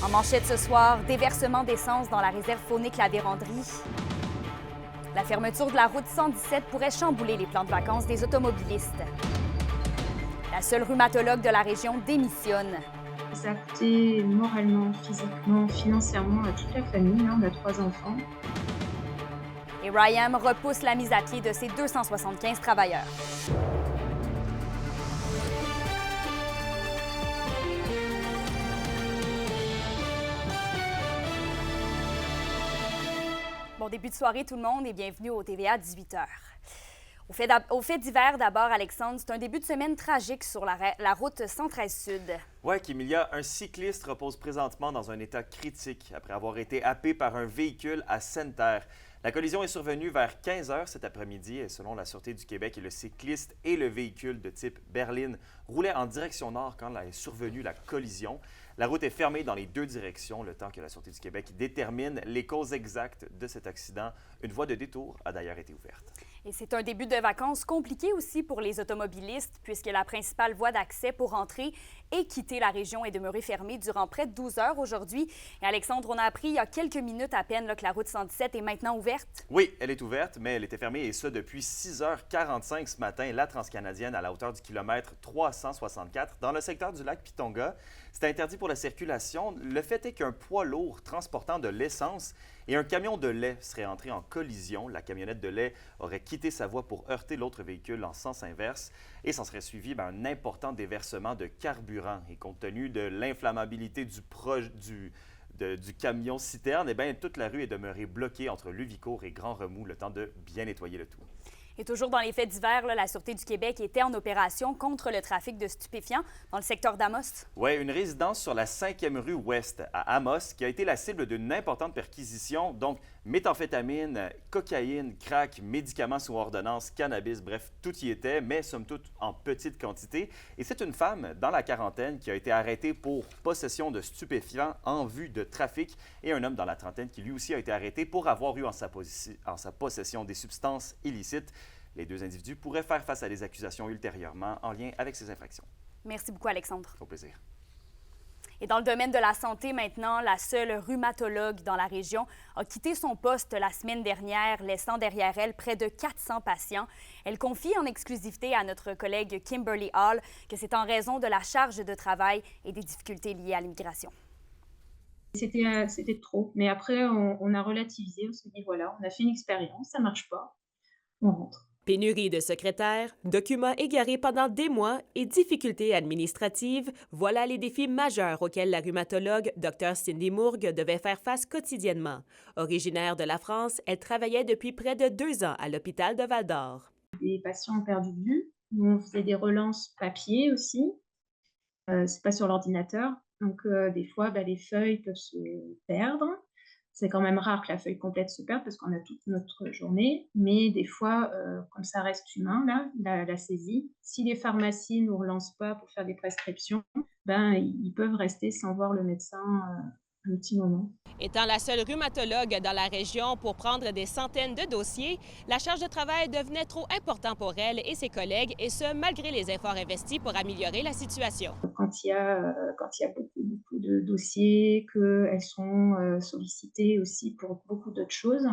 En manchette ce soir, déversement d'essence dans la réserve faunique La Vérandrie. La fermeture de la route 117 pourrait chambouler les plans de vacances des automobilistes. La seule rhumatologue de la région démissionne. Ça a coûté moralement, physiquement, financièrement à toute la famille. On a 3 enfants. Et RYAM repousse la mise à pied de ses 275 travailleurs. Bon début de soirée tout le monde et bienvenue au TVA 18h. Au fait divers d'abord, Alexandre, c'est un début de semaine tragique sur la route 113 Sud. Oui, Kimilia, un cycliste repose présentement dans un état critique après avoir été happé par un véhicule à Sainte-Terre. La collision est survenue vers 15 h cet après-midi et selon la Sûreté du Québec, le cycliste et le véhicule de type berline roulaient en direction nord quand est survenue la collision. La route est fermée dans les deux directions le temps que la Sûreté du Québec détermine les causes exactes de cet accident. Une voie de détour a d'ailleurs été ouverte. Et c'est un début de vacances compliqué aussi pour les automobilistes puisque la principale voie d'accès pour entrer et quitter la région est demeurée fermée durant près de 12 heures aujourd'hui. Et Alexandre, on a appris il y a quelques minutes à peine que la route 117 est maintenant ouverte. Oui, elle est ouverte, mais elle était fermée et ça depuis 6h45 ce matin. La transcanadienne à la hauteur du kilomètre 364 dans le secteur du lac Pitonga. C'est interdit pour la circulation. Le fait est qu'un poids lourd transportant de l'essence et un camion de lait seraient entrés en collision. La camionnette de lait aurait quitté sa voie pour heurter l'autre véhicule en sens inverse et s'en serait suivi un important déversement de carburant. Et compte tenu de l'inflammabilité du camion citerne, toute la rue est demeurée bloquée entre Luvicourt et Grand Remous, le temps de bien nettoyer le tout. Et toujours dans les faits divers, la Sûreté du Québec était en opération contre le trafic de stupéfiants dans le secteur d'Amos. Oui, une résidence sur la 5e rue Ouest à Amos qui a été la cible d'une importante perquisition. Donc, méthamphétamine, cocaïne, crack, médicaments sous ordonnance, cannabis, bref, tout y était, mais somme toute en petite quantité. Et c'est une femme dans la quarantaine qui a été arrêtée pour possession de stupéfiants en vue de trafic et un homme dans la trentaine qui lui aussi a été arrêté pour avoir eu en sa possession des substances illicites. Les deux individus pourraient faire face à des accusations ultérieurement en lien avec ces infractions. Merci beaucoup, Alexandre. Au plaisir. Et dans le domaine de la santé maintenant, la seule rhumatologue dans la région a quitté son poste la semaine dernière, laissant derrière elle près de 400 patients. Elle confie en exclusivité à notre collègue Kimberly Hall que c'est en raison de la charge de travail et des difficultés liées à l'immigration. C'était trop. Mais après, on a relativisé. On s'est dit, voilà, on a fait une expérience, ça marche pas, on rentre. Pénurie de secrétaires, documents égarés pendant des mois et difficultés administratives, voilà les défis majeurs auxquels la rhumatologue Dr Cindy Mourgue devait faire face quotidiennement. Originaire de la France, elle travaillait depuis près de 2 ans à l'hôpital de Val-d'Or. Les patients ont perdu de vue. Nous, on faisait des relances papier aussi. C'est pas sur l'ordinateur. Donc, des fois, les feuilles peuvent se perdre. C'est quand même rare que la feuille complète se perde parce qu'on a toute notre journée. Mais des fois, comme ça reste humain, la saisie, si les pharmacies ne nous relancent pas pour faire des prescriptions, ils peuvent rester sans voir le médecin un petit moment. Étant la seule rhumatologue dans la région pour prendre des centaines de dossiers, la charge de travail devenait trop importante pour elle et ses collègues, et ce, malgré les efforts investis pour améliorer la situation. Quand il y a beaucoup de dossiers, qu'elles sont sollicitées aussi pour beaucoup d'autres choses,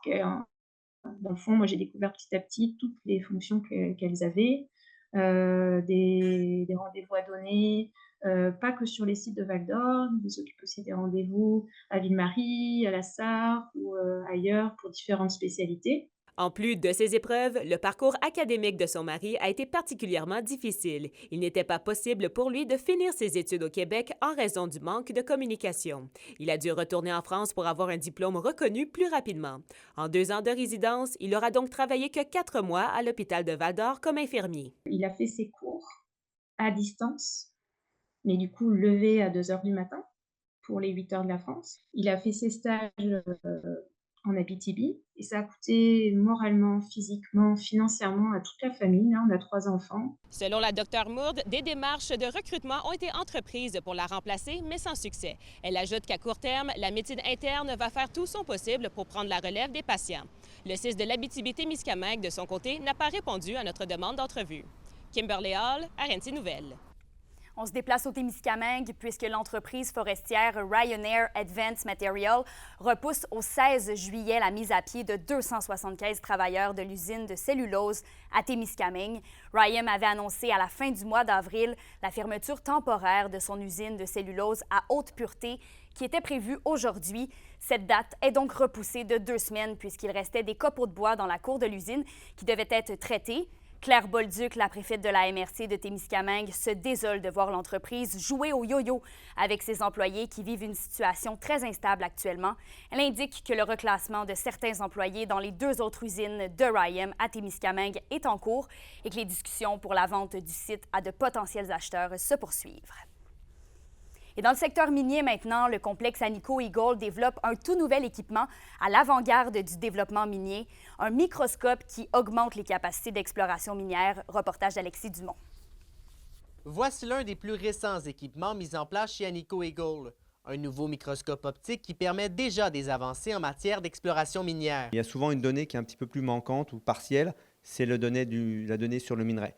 dans le fond, moi, j'ai découvert petit à petit toutes les fonctions qu'elles avaient, des rendez-vous à donner, pas que sur les sites de Val-d'Or, ils s'occupent aussi des rendez-vous à Ville-Marie, à la Sarre ou ailleurs pour différentes spécialités. En plus de ces épreuves, le parcours académique de son mari a été particulièrement difficile. Il n'était pas possible pour lui de finir ses études au Québec en raison du manque de communication. Il a dû retourner en France pour avoir un diplôme reconnu plus rapidement. En 2 ans de résidence, il n'aura donc travaillé que 4 mois à l'hôpital de Val-d'Or comme infirmier. Il a fait ses cours à distance, mais du coup levé à 2 heures du matin pour les 8 heures de la France. Il a fait ses stages en Abitibi et ça a coûté moralement, physiquement, financièrement à toute la famille. On a 3 enfants. Selon la Dr Mourde, des démarches de recrutement ont été entreprises pour la remplacer, mais sans succès. Elle ajoute qu'à court terme, la médecine interne va faire tout son possible pour prendre la relève des patients. Le CIS de l'Abitibi-Témiscamingue, de son côté, n'a pas répondu à notre demande d'entrevue. Kimberly Hall, RNC Nouvelles. On se déplace au Témiscamingue puisque l'entreprise forestière Ryanair Advanced Materials repousse au 16 juillet la mise à pied de 275 travailleurs de l'usine de cellulose à Témiscamingue. Ryanair avait annoncé à la fin du mois d'avril la fermeture temporaire de son usine de cellulose à haute pureté qui était prévue aujourd'hui. Cette date est donc repoussée de 2 semaines puisqu'il restait des copeaux de bois dans la cour de l'usine qui devaient être traités. Claire Bolduc, la préfète de la MRC de Témiscamingue, se désole de voir l'entreprise jouer au yo-yo avec ses employés qui vivent une situation très instable actuellement. Elle indique que le reclassement de certains employés dans les 2 autres usines de Ryam à Témiscamingue est en cours et que les discussions pour la vente du site à de potentiels acheteurs se poursuivent. Et dans le secteur minier maintenant, le complexe Agnico Eagle développe un tout nouvel équipement à l'avant-garde du développement minier, un microscope qui augmente les capacités d'exploration minière. Reportage d'Alexis Dumont. Voici l'un des plus récents équipements mis en place chez Agnico Eagle. Un nouveau microscope optique qui permet déjà des avancées en matière d'exploration minière. Il y a souvent une donnée qui est un petit peu plus manquante ou partielle, c'est la donnée sur le minerai.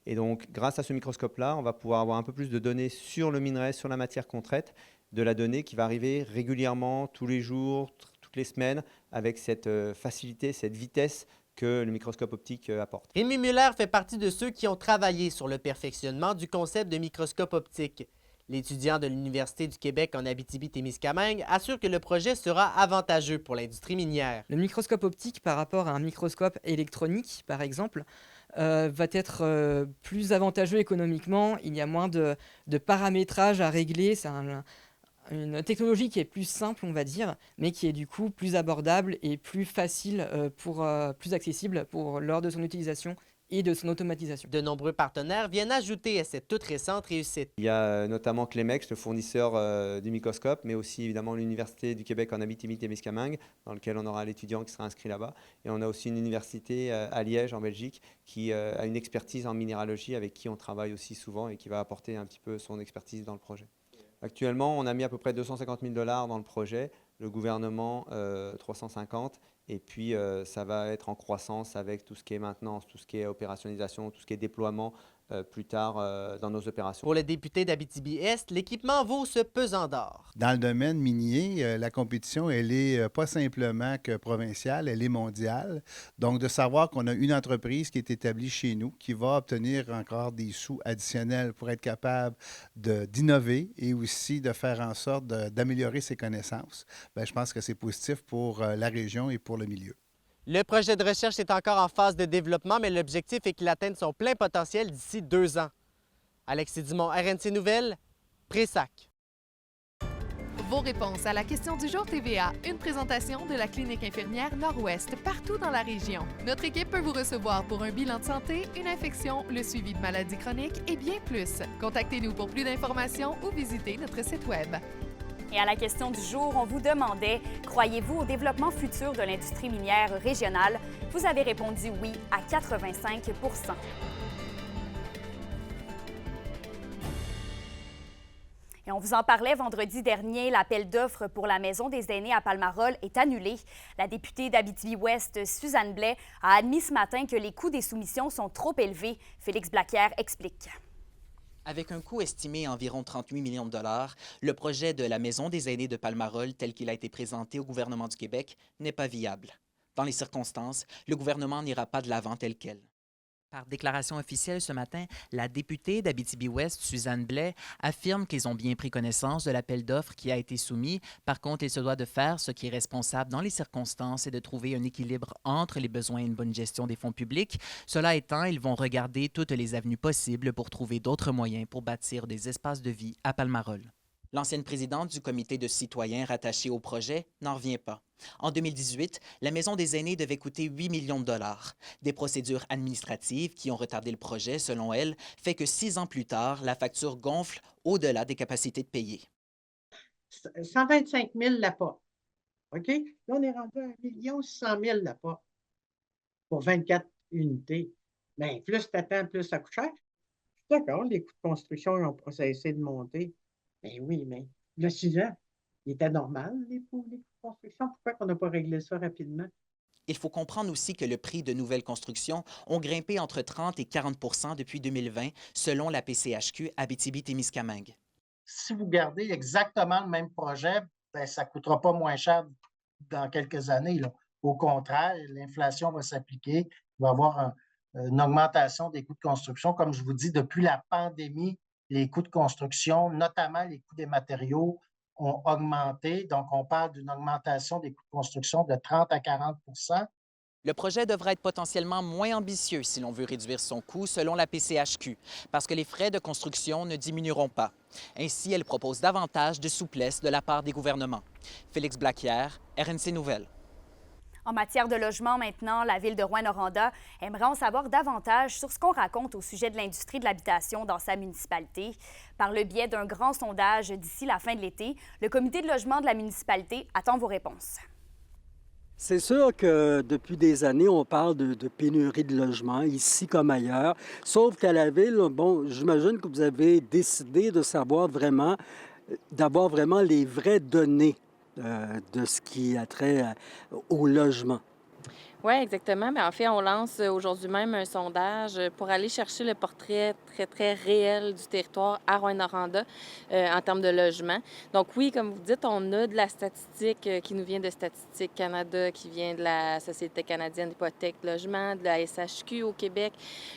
Et donc, grâce à ce microscope-là, on va pouvoir avoir un peu plus de données sur le minerai, sur la matière qu'on traite, de la donnée qui va arriver régulièrement, tous les jours, toutes les semaines, avec cette facilité, cette vitesse que le microscope optique apporte. Rémi Muller fait partie de ceux qui ont travaillé sur le perfectionnement du concept de microscope optique. L'étudiant de l'Université du Québec en Abitibi-Témiscamingue assure que le projet sera avantageux pour l'industrie minière. Le microscope optique par rapport à un microscope électronique, par exemple, va être plus avantageux économiquement. Il y a moins de paramétrage à régler. C'est une technologie qui est plus simple, on va dire, mais qui est du coup plus abordable et plus facile, plus accessible lors de son utilisation et de son automatisation. De nombreux partenaires viennent ajouter à cette toute récente réussite. Il y a notamment Clemex, le fournisseur du microscope, mais aussi évidemment l'Université du Québec en Abitibi-Témiscamingue, dans lequel on aura l'étudiant qui sera inscrit là-bas. Et on a aussi une université à Liège, en Belgique, qui a une expertise en minéralogie avec qui on travaille aussi souvent et qui va apporter un petit peu son expertise dans le projet. Actuellement, on a mis à peu près 250 000 $ dans le projet, le gouvernement 350 000. Et puis, ça va être en croissance avec tout ce qui est maintenance, tout ce qui est opérationnalisation, tout ce qui est déploiement plus tard dans nos opérations. Pour le député d'Abitibi-Est, l'équipement vaut ce pesant d'or. Dans le domaine minier, la compétition, elle est pas simplement que provinciale, elle est mondiale. Donc, de savoir qu'on a une entreprise qui est établie chez nous, qui va obtenir encore des sous additionnels pour être capable d'innover et aussi de faire en sorte d'améliorer ses connaissances, bien, je pense que c'est positif pour la région et pour le milieu. Le projet de recherche est encore en phase de développement, mais l'objectif est qu'il atteigne son plein potentiel d'ici 2 ans. Alexis Dumont, RNC Nouvelles, Pressac. Vos réponses à la question du jour TVA, une présentation de la clinique infirmière Nord-Ouest partout dans la région. Notre équipe peut vous recevoir pour un bilan de santé, une infection, le suivi de maladies chroniques et bien plus. Contactez-nous pour plus d'informations ou visitez notre site Web. Et à la question du jour, on vous demandait « Croyez-vous au développement futur de l'industrie minière régionale? » Vous avez répondu oui à 85 %. Et on vous en parlait vendredi dernier, l'appel d'offres pour la Maison des aînés à Palmarol est annulé. La députée d'Abitibi-Ouest, Suzanne Blais, a admis ce matin que les coûts des soumissions sont trop élevés. Félix Blaquière explique. Avec un coût estimé à environ 38 millions de dollars, le projet de la Maison des aînés de Palmarol, tel qu'il a été présenté au gouvernement du Québec, n'est pas viable. Dans les circonstances, le gouvernement n'ira pas de l'avant tel quel. Par déclaration officielle ce matin, la députée d'Abitibi-Ouest, Suzanne Blais, affirme qu'ils ont bien pris connaissance de l'appel d'offres qui a été soumis. Par contre, il se doit de faire ce qui est responsable dans les circonstances et de trouver un équilibre entre les besoins et une bonne gestion des fonds publics. Cela étant, ils vont regarder toutes les avenues possibles pour trouver d'autres moyens pour bâtir des espaces de vie à Palmarol. L'ancienne présidente du comité de citoyens rattaché au projet n'en revient pas. En 2018, la Maison des aînés devait coûter 8 millions de dollars. Des procédures administratives qui ont retardé le projet, selon elle, fait que 6 ans plus tard, la facture gonfle au-delà des capacités de payer. 125 000 l'apport. OK? Là, on est rendu à 1 600 000 l'apport pour 24 unités. Bien, plus tu attends, plus ça coûte cher. D'accord, les coûts de construction ont cessé de monter. Ben oui, mais il y a 6 ans, il était normal, les coûts de construction. Pourquoi on n'a pas réglé ça rapidement? Il faut comprendre aussi que le prix de nouvelles constructions ont grimpé entre 30 et 40 % depuis 2020, selon la PCHQ Abitibi-Témiscamingue. Si vous gardez exactement le même projet, bien, ça ne coûtera pas moins cher dans quelques années, là. Au contraire, l'inflation va s'appliquer, il va y avoir une augmentation des coûts de construction. Comme je vous dis, depuis la pandémie, les coûts de construction, notamment les coûts des matériaux, ont augmenté. Donc, on parle d'une augmentation des coûts de construction de 30 à 40 %. Le projet devrait être potentiellement moins ambitieux si l'on veut réduire son coût, selon la PCHQ, parce que les frais de construction ne diminueront pas. Ainsi, elle propose davantage de souplesse de la part des gouvernements. Félix Blaquière, RNC Nouvelles. En matière de logement maintenant, la Ville de Rouyn-Noranda aimerait en savoir davantage sur ce qu'on raconte au sujet de l'industrie de l'habitation dans sa municipalité. Par le biais d'un grand sondage d'ici la fin de l'été, le comité de logement de la municipalité attend vos réponses. C'est sûr que depuis des années, on parle de pénurie de logements, ici comme ailleurs. Sauf qu'à la Ville, bon, j'imagine que vous avez décidé de savoir vraiment, d'avoir vraiment les vraies données de ce qui a trait au logement. Oui, exactement. Bien, en fait, on lance aujourd'hui même un sondage pour aller chercher le portrait très, très réel du territoire à Rouyn-Noranda en termes de logement. Donc oui, comme vous dites, on a de la statistique qui nous vient de Statistique Canada, qui vient de la Société canadienne d'hypothèques logement, de la SHQ au Québec,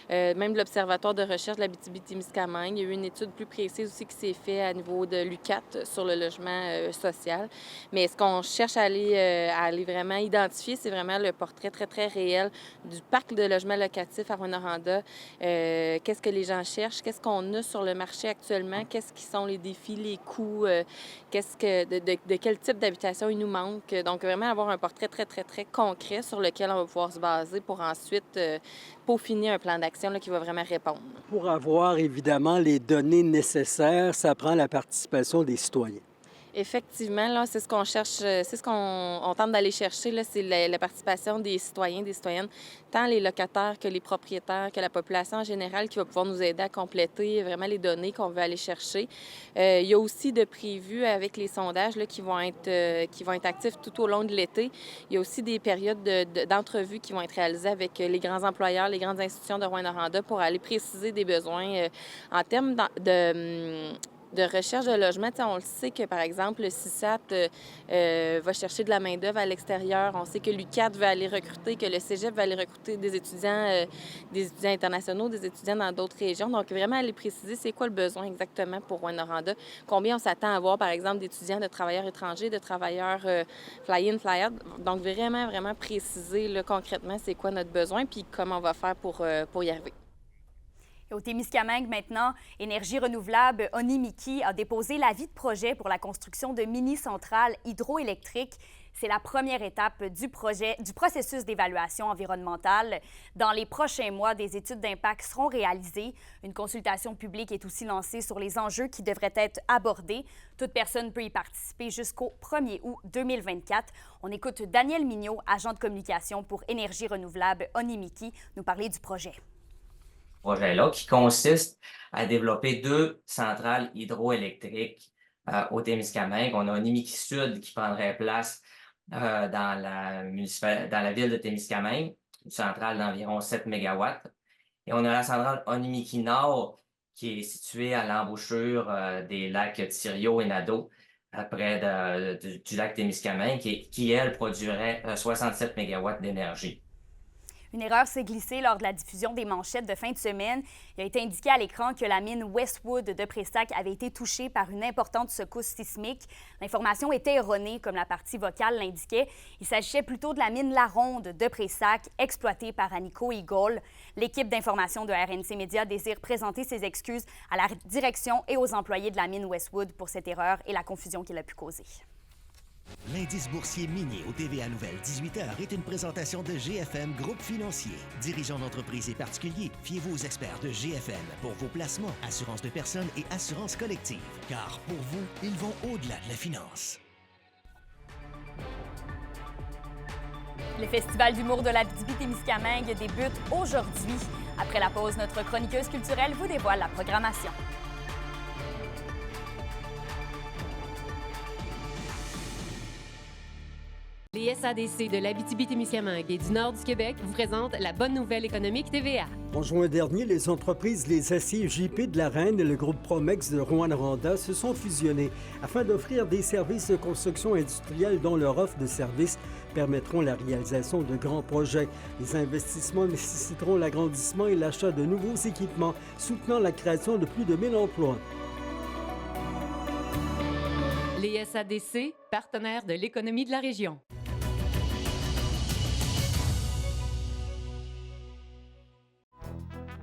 même de l'Observatoire de recherche de l'Abitibi-Témiscamingue. Il y a eu une étude plus précise aussi qui s'est faite à niveau de l'UQAT sur le logement social. Mais ce qu'on cherche à aller vraiment identifier, c'est vraiment le portrait très, très réel du parc de logements locatifs à Rouyn-Noranda. Qu'est-ce que les gens cherchent? Qu'est-ce qu'on a sur le marché actuellement? Qu'est-ce qui sont les défis, les coûts? De quel type d'habitation il nous manque? Donc, vraiment avoir un portrait très, très, très concret sur lequel on va pouvoir se baser pour ensuite peaufiner un plan d'action qui va vraiment répondre. Pour avoir évidemment les données nécessaires, ça prend la participation des citoyens. Effectivement, là, c'est ce qu'on cherche, c'est ce qu'on tente d'aller chercher, là, c'est la participation des citoyens, des citoyennes, tant les locataires que les propriétaires, que la population en général qui va pouvoir nous aider à compléter vraiment les données qu'on veut aller chercher. Il y a aussi de prévus avec les sondages là, qui vont être actifs tout au long de l'été. Il y a aussi des périodes d'entrevues qui vont être réalisées avec les grands employeurs, les grandes institutions de Rouyn-Noranda pour aller préciser des besoins en termes de recherche de logement. On le sait que, par exemple, le CISAT va chercher de la main-d'œuvre à l'extérieur. On sait que l'UQAT veut aller recruter, que le Cégep va aller recruter des étudiants internationaux, des étudiants dans d'autres régions. Donc, vraiment aller préciser c'est quoi le besoin exactement pour Rouyn-Noranda. Combien on s'attend à avoir, par exemple, d'étudiants, de travailleurs étrangers, de travailleurs fly-in, fly-out. Donc, vraiment, vraiment préciser là, concrètement c'est quoi notre besoin puis comment on va faire pour y arriver. Et au Témiscamingue, maintenant, Énergie renouvelable Onimiki a déposé l'avis de projet pour la construction de mini-centrales hydroélectriques. C'est la première étape du processus d'évaluation environnementale. Dans les prochains mois, des études d'impact seront réalisées. Une consultation publique est aussi lancée sur les enjeux qui devraient être abordés. Toute personne peut y participer jusqu'au 1er août 2024. On écoute Daniel Mignot, agent de communication pour Énergie renouvelable Onimiki, nous parler du projet. Projet-là, qui consiste à développer 2 centrales hydroélectriques au Témiscamingue. On a Onimiki Sud qui prendrait place dans la ville de Témiscamingue, une centrale d'environ 7 MW. Et on a la centrale Onimiki Nord qui est située à l'embouchure des lacs Thiriot et Nadeau, près du lac Témiscamingue, qui, elle, produirait 67 MW d'énergie. Une erreur s'est glissée lors de la diffusion des manchettes de fin de semaine. Il a été indiqué à l'écran que la mine Westwood de Pressac avait été touchée par une importante secousse sismique. L'information était erronée, comme la partie vocale l'indiquait. Il s'agissait plutôt de la mine La Ronde de Pressac, exploitée par Anico Eagle. L'équipe d'information de RNC Média désire présenter ses excuses à la direction et aux employés de la mine Westwood pour cette erreur et la confusion qu'il a pu causer. L'indice boursier minier au TVA Nouvelle 18h est une présentation de GFM Groupe Financier. Dirigeants d'entreprises et particuliers, fiez-vous aux experts de GFM pour vos placements, assurances de personnes et assurances collectives. Car pour vous, ils vont au-delà de la finance. Le Festival d'humour de l'Abitibi-Témiscamingue débute aujourd'hui. Après la pause, notre chroniqueuse culturelle vous dévoile la programmation. Les SADC de l'Abitibi-Témiscamingue et du nord du Québec vous présentent la bonne nouvelle économique TVA. En juin dernier, les entreprises Les Aciers JP de la Reine et le groupe Promex de Rouyn-Noranda se sont fusionnés afin d'offrir des services de construction industrielle dont leur offre de services permettront la réalisation de grands projets. Les investissements nécessiteront l'agrandissement et l'achat de nouveaux équipements, soutenant la création de plus de 1000 emplois. Les SADC, partenaires de l'économie de la région.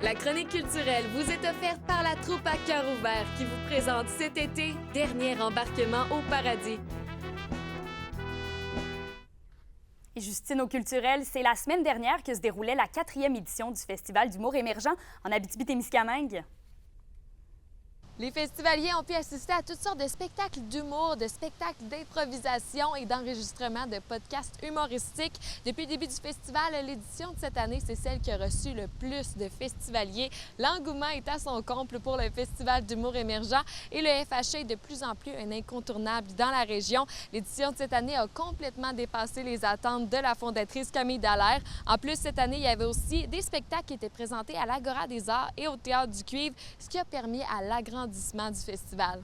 La chronique culturelle vous est offerte par la troupe à cœur ouvert qui vous présente cet été Dernier embarquement au paradis. Et Justine, au culturel, c'est la semaine dernière que se déroulait la 4e édition du Festival d'humour émergent en Abitibi-Témiscamingue. Les festivaliers ont pu assister à toutes sortes de spectacles d'humour, de spectacles d'improvisation et d'enregistrement de podcasts humoristiques. Depuis le début du festival, l'édition de cette année, c'est celle qui a reçu le plus de festivaliers. L'engouement est à son comble pour le Festival d'humour émergent et le FHA est de plus en plus un incontournable dans la région. L'édition de cette année a complètement dépassé les attentes de la fondatrice Camille Dallaire. En plus, cette année, il y avait aussi des spectacles qui étaient présentés à l'Agora des Arts et au Théâtre du Cuivre, ce qui a permis à l'agrandissement du festival.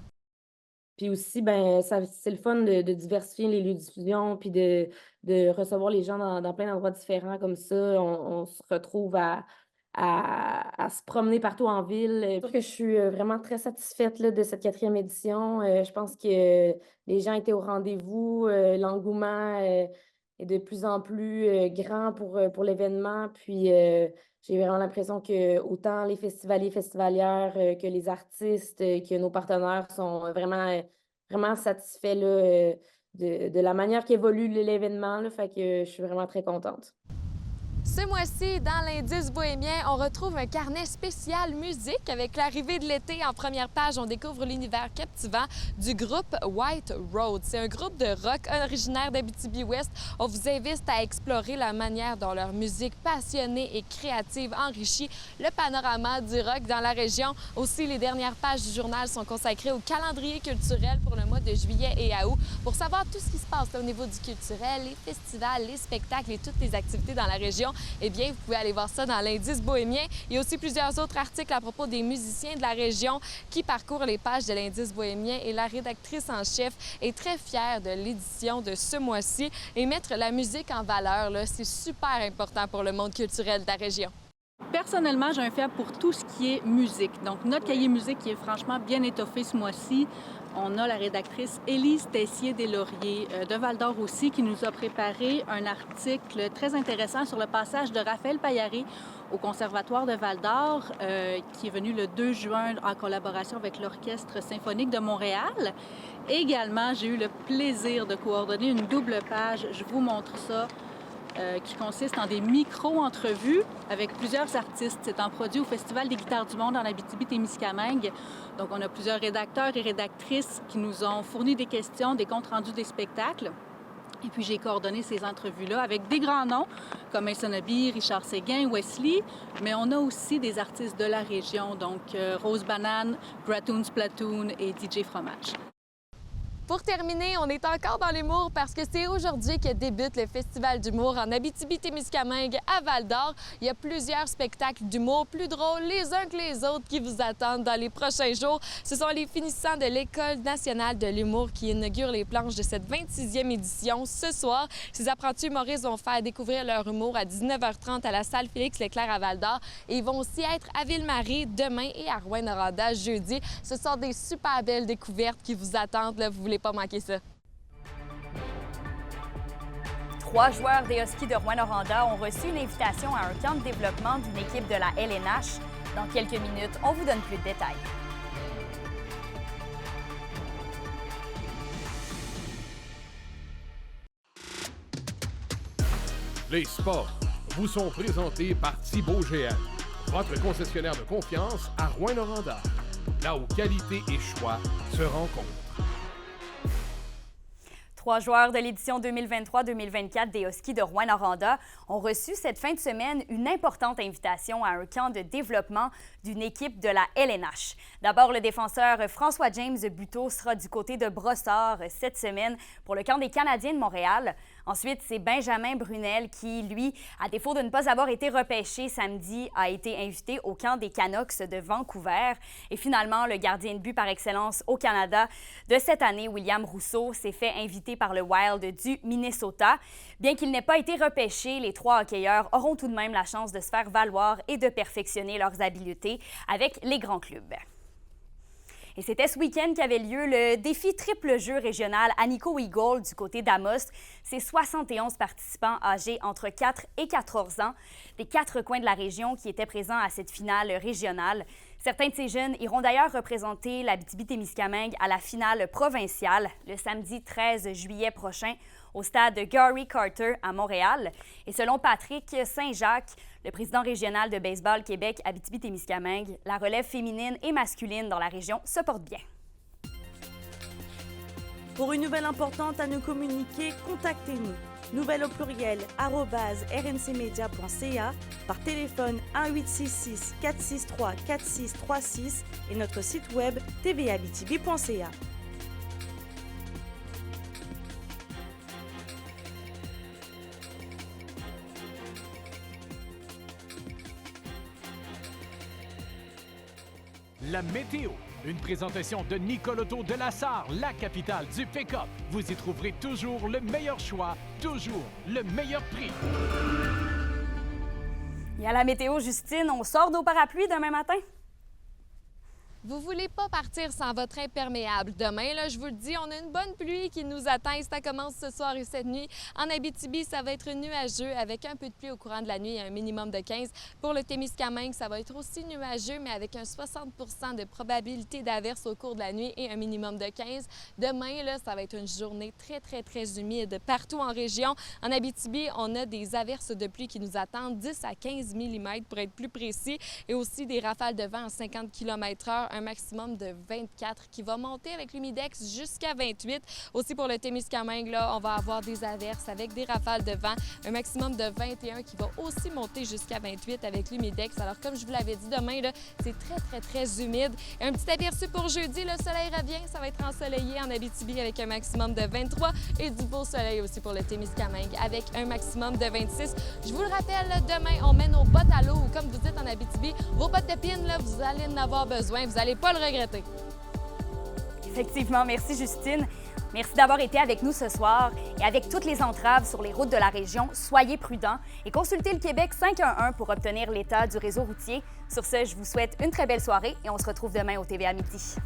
Puis aussi, c'est le fun de diversifier les lieux de diffusion, puis de recevoir les gens dans plein d'endroits différents comme ça. On se retrouve à se promener partout en ville. C'est sûr que je suis vraiment très satisfaite là, de cette 4e édition. Je pense que les gens étaient au rendez-vous. L'engouement est de plus en plus grand pour l'événement. Puis j'ai vraiment l'impression que autant les festivaliers, festivalières que les artistes, que nos partenaires sont vraiment satisfaits là, de la manière qu'évolue l'événement. Là, fait que je suis vraiment très contente. Ce mois-ci, dans l'Indice bohémien, on retrouve un carnet spécial musique. Avec l'arrivée de l'été, en première page, on découvre l'univers captivant du groupe White Road. C'est un groupe de rock originaire d'Abitibi-Ouest. On vous invite à explorer la manière dont leur musique passionnée et créative enrichit le panorama du rock dans la région. Aussi, les dernières pages du journal sont consacrées au calendrier culturel pour le mois de juillet et à août. Pour savoir tout ce qui se passe là, au niveau du culturel, les festivals, les spectacles et toutes les activités dans la région, eh bien, vous pouvez aller voir ça dans l'Indice bohémien. Il y a aussi plusieurs autres articles à propos des musiciens de la région qui parcourent les pages de l'Indice bohémien et la rédactrice en chef est très fière de l'édition de ce mois-ci. Et mettre la musique en valeur, c'est super important pour le monde culturel de la région. Personnellement, j'ai un faible pour tout ce qui est musique. Donc, notre cahier musique qui est franchement bien étoffé ce mois-ci. On a la rédactrice Élise Tessier-Deslauriers de Val-d'Or aussi qui nous a préparé un article très intéressant sur le passage de Raphaël Paillaré au Conservatoire de Val-d'Or qui est venu le 2 juin en collaboration avec l'Orchestre symphonique de Montréal. Également, j'ai eu le plaisir de coordonner une double page. Je vous montre ça. Qui consiste en des micro-entrevues avec plusieurs artistes. C'est un produit au Festival des guitares du monde en Abitibi-Témiscamingue. Donc, on a plusieurs rédacteurs et rédactrices qui nous ont fourni des questions, des comptes rendus des spectacles. Et puis, j'ai coordonné ces entrevues-là avec des grands noms comme Mason Abbey, Richard Séguin, Wesley, mais on a aussi des artistes de la région, donc Rose Banane, Gratoon Splatoon et DJ Fromage. Pour terminer, on est encore dans l'humour parce que c'est aujourd'hui que débute le Festival d'humour en Abitibi-Témiscamingue à Val-d'Or. Il y a plusieurs spectacles d'humour plus drôles les uns que les autres qui vous attendent dans les prochains jours. Ce sont les finissants de l'École nationale de l'humour qui inaugurent les planches de cette 26e édition ce soir. Ces apprentis humoristes vont faire découvrir leur humour à 19h30 à la salle Félix-Leclerc à Val-d'Or et ils vont aussi être à Ville-Marie demain et à Rouyn-Noranda jeudi. Ce sont des super belles découvertes qui vous attendent. Là. Vous voulez pas manquer ça. 3 joueurs des Huskies de Rouyn-Noranda ont reçu une invitation à un camp de développement d'une équipe de la LNH. Dans quelques minutes, on vous donne plus de détails. Les sports vous sont présentés par Thibaut GM, votre concessionnaire de confiance à Rouyn-Noranda, là où qualité et choix se rencontrent. 3 joueurs de l'édition 2023-2024 des Huskies de Rouyn-Noranda ont reçu cette fin de semaine une importante invitation à un camp de développement d'une équipe de la LNH. D'abord, le défenseur François James Buteau sera du côté de Brossard cette semaine pour le camp des Canadiens de Montréal. Ensuite, c'est Benjamin Brunel qui, lui, à défaut de ne pas avoir été repêché samedi, a été invité au camp des Canucks de Vancouver. Et finalement, le gardien de but par excellence au Canada de cette année, William Rousseau, s'est fait inviter par le Wild du Minnesota. Bien qu'il n'ait pas été repêché, les 3 hockeyeurs auront tout de même la chance de se faire valoir et de perfectionner leurs habiletés avec les grands clubs. Et c'était ce week-end qu'avait lieu le défi triple jeu régional Anico Eagle du côté d'Amos. C'est 71 participants âgés entre 4 et 14 ans, des 4 coins de la région qui étaient présents à cette finale régionale. Certains de ces jeunes iront d'ailleurs représenter l'Abitibi-Témiscamingue à la finale provinciale le samedi 13 juillet prochain au stade Gary Carter à Montréal. Et selon Patrick Saint-Jacques, le président régional de baseball Québec Abitibi-Témiscamingue, la relève féminine et masculine dans la région se porte bien. Pour une nouvelle importante à nous communiquer, contactez-nous. Nouvelle au pluriel @rncmedia.ca, par téléphone 1-866 463 4636 et notre site web tvabitibi.ca. La météo, une présentation de Nicoloto de la Sarre, la capitale du pick-up. Vous y trouverez toujours le meilleur choix, toujours le meilleur prix. Et à la météo, Justine, on sort nos parapluies demain matin? Vous voulez pas partir sans votre imperméable. Demain, là, je vous le dis, on a une bonne pluie qui nous attend. Ça commence ce soir et cette nuit. En Abitibi, ça va être nuageux avec un peu de pluie au courant de la nuit et un minimum de 15. Pour le Témiscamingue, ça va être aussi nuageux, mais avec un 60 % de probabilité d'averse au cours de la nuit et un minimum de 15. Demain, là, ça va être une journée très humide partout en région. En Abitibi, on a des averses de pluie qui nous attendent, 10 à 15 mm pour être plus précis, et aussi des rafales de vent à 50 km/h, un maximum de 24 qui va monter avec l'humidex jusqu'à 28. Aussi pour le Témiscamingue, là, on va avoir des averses avec des rafales de vent, un maximum de 21 qui va aussi monter jusqu'à 28 avec l'humidex. Alors comme je vous l'avais dit, demain, là, c'est très humide. Et un petit aperçu pour jeudi, le soleil revient, ça va être ensoleillé en Abitibi avec un maximum de 23 et du beau soleil aussi pour le Témiscamingue avec un maximum de 26. Je vous le rappelle, là, demain, on met nos bottes à l'eau, ou comme vous dites en Abitibi, vos bottes de pine, là, vous allez en avoir besoin, vous n'allez pas le regretter. Effectivement, merci Justine. Merci d'avoir été avec nous ce soir. Et avec toutes les entraves sur les routes de la région, soyez prudents et consultez le Québec 511 pour obtenir l'état du réseau routier. Sur ce, je vous souhaite une très belle soirée et on se retrouve demain au TVA Midi.